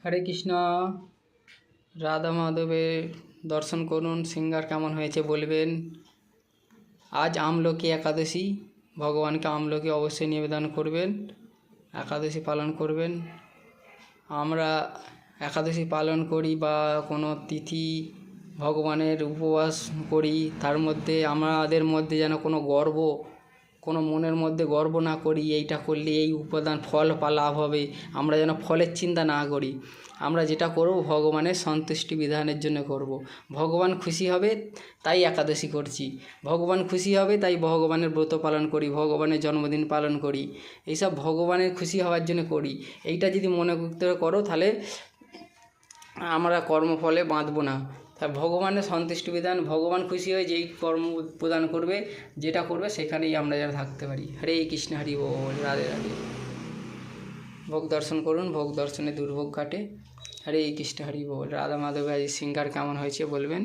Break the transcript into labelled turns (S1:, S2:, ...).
S1: হরে কৃষ্ণ। রাধা মাধবের দর্শন করুন, সিঙ্গার কেমন হয়েছে বলবেন। আজ আমলকি একাদশী, ভগবানকে আমলকি অবশ্যই নিবেদন করবেন, একাদশী পালন করবেন। আমরা একাদশী পালন করি বা কোনো তিথি ভগবানের উপবাস করি, তার মধ্যে আমাদের মধ্যে যেন কোনো মনের মধ্যে গর্ব না করি, এইটা করলে এই উপাদান ফল লাভ হবে, আমরা যেন ফলের চিন্তা না করি। আমরা যেটা করব ভগবানের সন্তুষ্টি বিধানের জন্য করব। ভগবান খুশি হবে তাই একাদশী করছি, ভগবান খুশি হবে তাই ভগবানের ব্রত পালন করি, ভগবানের জন্মদিন পালন করি, এইসব ভগবানের খুশি হওয়ার জন্য করি। এইটা যদি মনে করতে করো তাহলে আমরা কর্মফলে বাঁধব না। তা ভগবানের সন্তুষ্টি বিধান, ভগবান খুশি হয়ে যেই কর্ম প্রদান করবে, যেটা করবে সেখানেই আমরা যেন থাকতে পারি। হরে কৃষ্ণ, হরি বল, রাধে রাধে। ভোগ দর্শন করুন, ভোগ দর্শনে দুর্ভোগ কাটে। হরে কৃষ্ণ, হরি বল। রাধা মাধব আজ সিঙ্গার কেমন হয়েছে বলবেন।